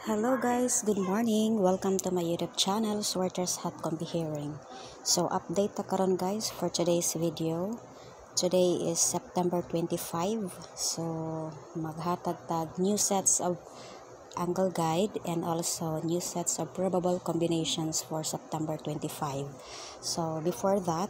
Hello guys, good morning. Welcome to my YouTube channel, Sweaters Hot Combi Hearing. So update ta karon guys for today's video. Today is September 25. So maghatag tag new sets of angle guide and also new sets of probable combinations for September 25. So before that,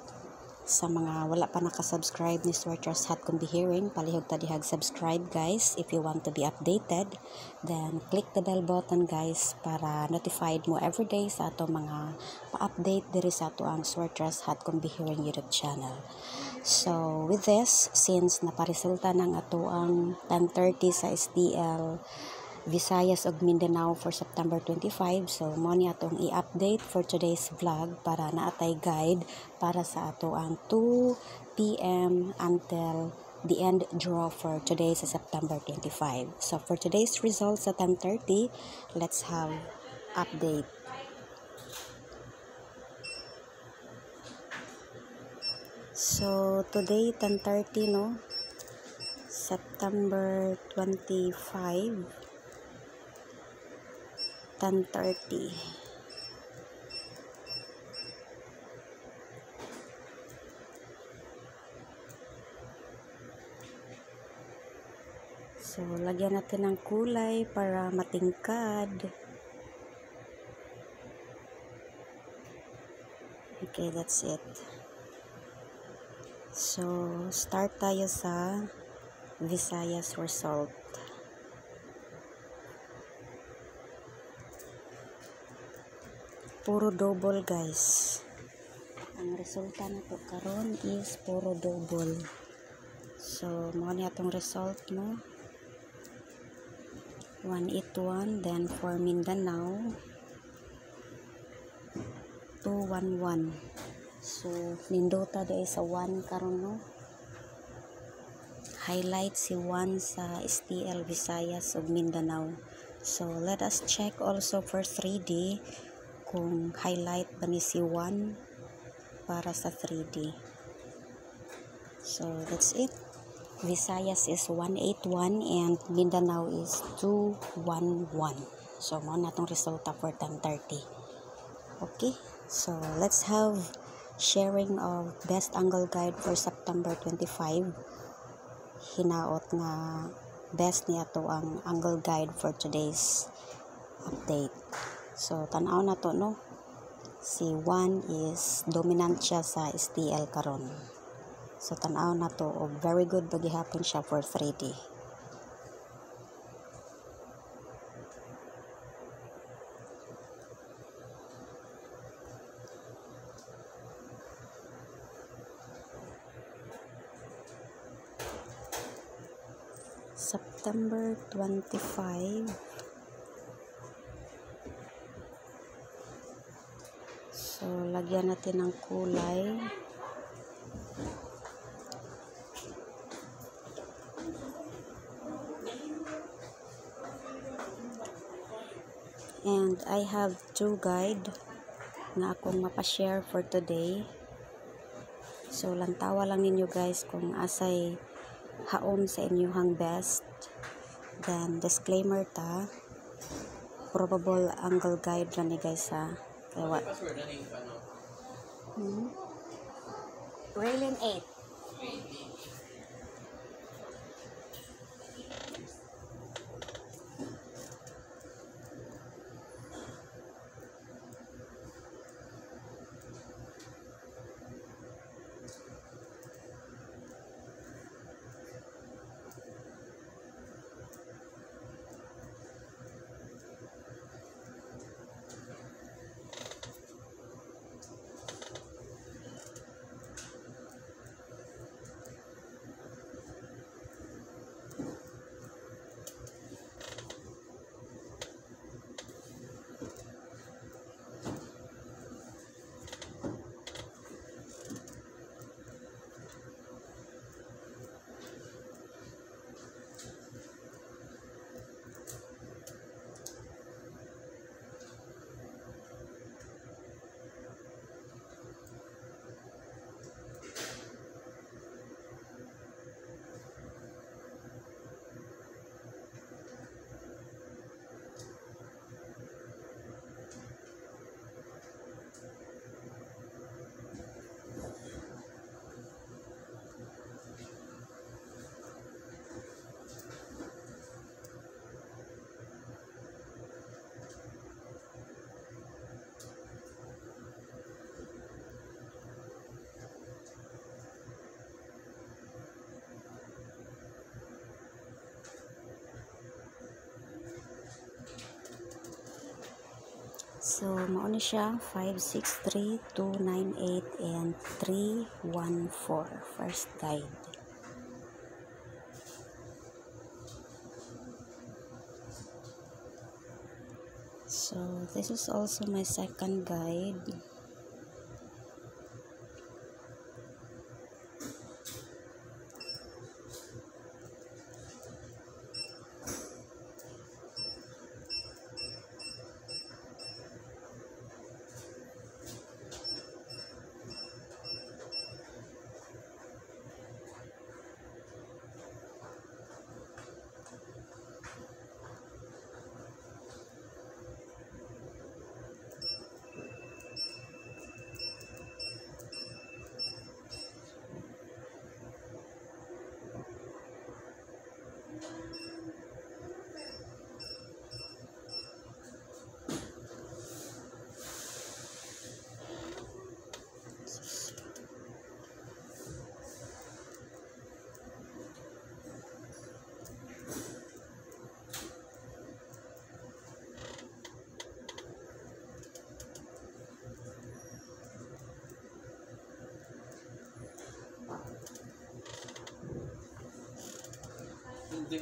sa mga wala pa nakasubscribe ni Sweaters Hot Combi Hearing, palihog ta dihag subscribe guys if you want to be updated. Then click the bell button guys para notified mo everyday sa ato mga pa-update diri sa ato ang Sweaters Hot Combi Hearing YouTube channel. So with this, since naparesulta ng ato ang 10:30 sa STL Visayas ug Mindanao for September 25. So mo ni atong i-update for today's vlog para naatay guide para sa ato ang 2 p.m. until the end draw for today sa September 25. So for today's results sa 10:30, let's have update. So today 10:30 no, September 25, 10:30. So, lagyan natin ng kulay para matingkad. Okay, that's it. So, start tayo sa Visayas result. Puro double guys. Ang resulta na to karon is puro double. So, mo ni atong result no. 181, then for Mindanao 211. So nindota dai sa 1 karon no. Highlight si 1 sa STL Visayas ug Mindanao. So let us check also for 3D kung highlight ba ni si 1 para sa 3D. So that's it. Visayas is 181 and Mindanao is 211. So mo na tong resulta for 10:30. Okay, so let's have sharing of best angle guide for September 25. Hinaot nga best ni ato ang angle guide for today's update. So tan-aw na to no. Si 1 is dominant siya sa STL karon. So tan-aw na to o very good bagihapon siya for 3D. September 25. So lagyan natin ng kulay. And I have 2 guide na akong mapashare for today. So lantawa lang ninyo guys kung asay haom sa inyong best. Then disclaimer ta, probable angle guide lang ni guys ha. Kaya what? Railing 8. So mao ni siya 563, 298 and 314 first guide. So this is also my second guide.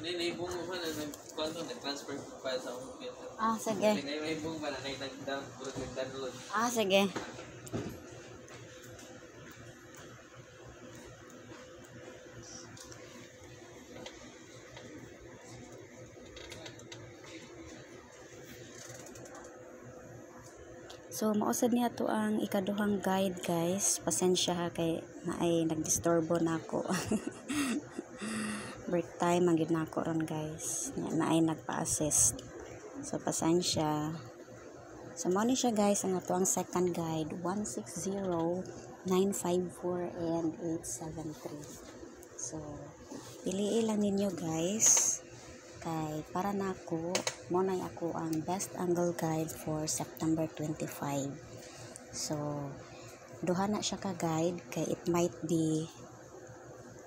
Naibong mo pa na nag-transfer file sa computer. Sige. Naibong pa na nag-download. Sige. So mausad niya to ang ikaduhang guide, guys. Pasensya ha kay naay nagdisturbo nako. Break time ang gid nako ron, guys. Naay nagpa-assist. So pasensya. So mao ni siya, guys, ang ato ang second guide 160, 954 and 873. So piliin lang ninyo, guys. Kay para nako mo na ako ang best angle guide for September 25. So duha na siya ka guide kay it might be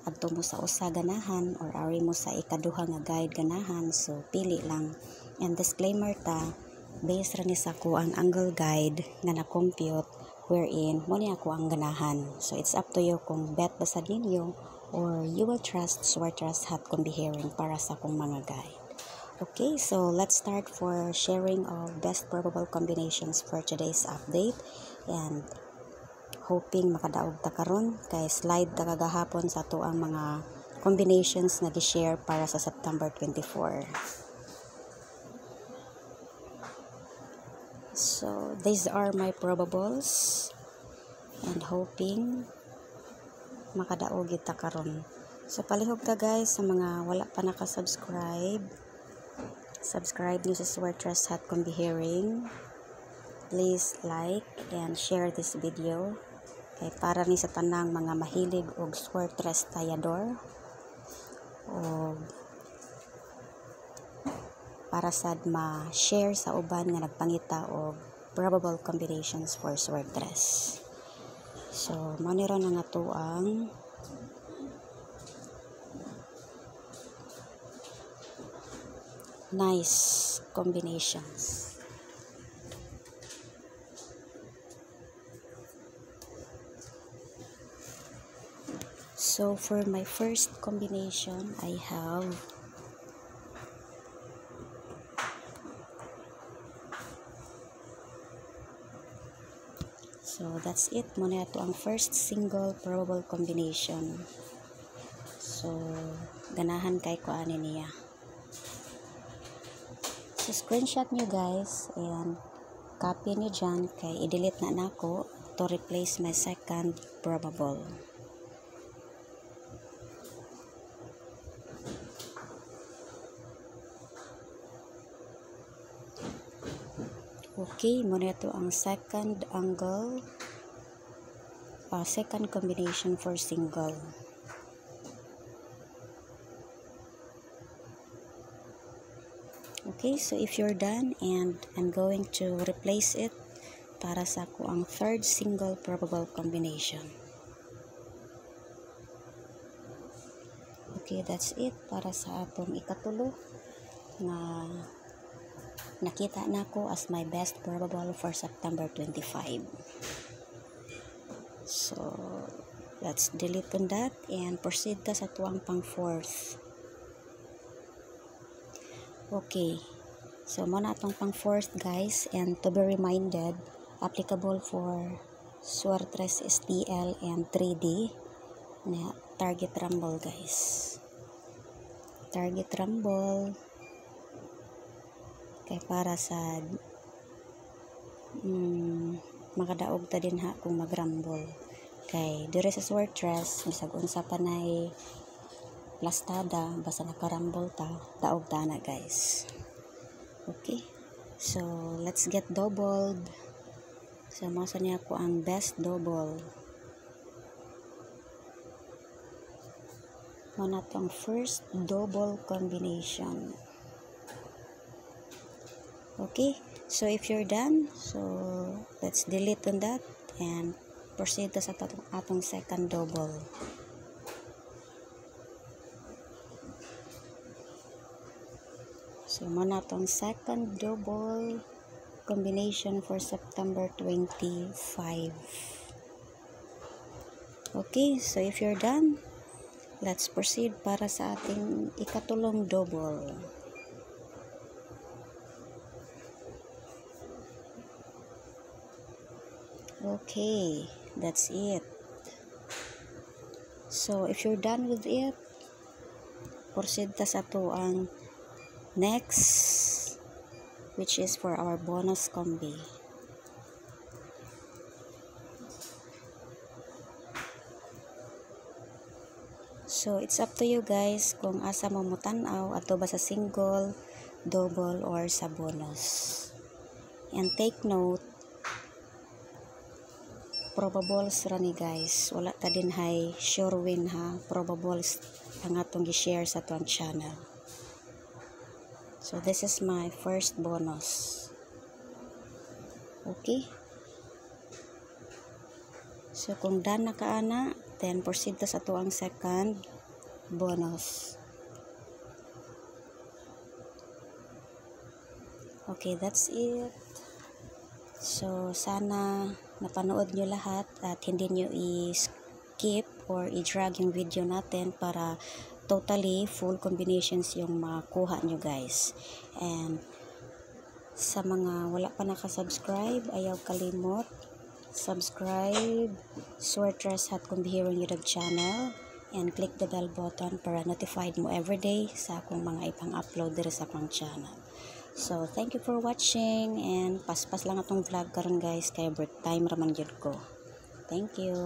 adto mo sa usa ganahan or ari mo sa ikaduha nga guide ganahan, so pili lang. And disclaimer ta, based ra ni sa ko ang angle guide nga na-compute wherein mo ni ako ang ganahan. So it's up to you kung bet ba sa ninyo or you will trust Swartras Hat Combihiring para sa akong mga guide. Okay, so let's start for sharing of best probable combinations for today's update, and hoping makadaog ta karon kay slide ta kagahapon sa ato ang mga combinations na gi-share para sa September 24. So these are my probables and hoping makadaog kita karon. So palihog ta, guys, sa mga wala pa naka-subscribe. Subscribe niyo sa Swartras Hat Combihiring. Please like and share this video kay para ni sa tanang mga mahilig og Swartras tayador o para sad ma-share sa uban nga nagpangita og probable combinations for Swartras. So manira na nga to ang nice combinations. So for my first combination, I have so that's it. Muna ito ang first single probable combination. So ganahan kay ko ani niya. So screenshot nyo, guys, and copy nyo dyan kay i-delete na nako to replace my second probable. Okay, muna ito ang second angle, second combination for single. Okay, so if you're done, and I'm going to replace it para sa ko ang third single probable combination. Okay, that's it para sa atong ikatulo na nakita na ko as my best probable for September 25. So let's delete on that and proceed ta sa tuwang pang 4th. Okay, so muna itong pang 4th guys, and to be reminded, applicable for Suertres STL and 3D na target rumble guys. Target rumble kay para sa makadaog ta din ha kung mag-rumble. Kay dire sa Suertres bisag unsa pa nay plastada basta naka-rumble ta, daog ta na guys. Okay, so let's get doubled. So masa niya ko ang best double. Muna tong first double combination. Okay, so if you're done, so let's delete on that and proceed to sa atong second double. So muna tong second double combination for September 25. Okay, so if you're done, let's proceed para sa ating ikatulong double. Okay, that's it. So if you're done with it, proceed ta sa ang next, which is for our bonus combi. So it's up to you guys kung asa mo mutanaw, ato ba sa single, double, or sa bonus. And take note, probables ra ni guys, wala ta din hay sure win ha, probables ang atong gi-share sa tuang channel. So this is my first bonus. Okay, so kung done na kaana, then proceed ta sa tuang second bonus. Okay, that's it. So sana napanood nyo lahat at hindi nyo i-skip or i-drag yung video natin para totally full combinations yung makuha nyo guys. And sa mga wala pa nakasubscribe, ayaw kalimot subscribe Suertres Hot Combihirong YouTube channel and click the bell button para notified mo everyday sa akong mga ipang-upload dito sa akong channel. So thank you for watching, and paspas lang atong vlog karon guys kay break time raman gyud ko. Thank you.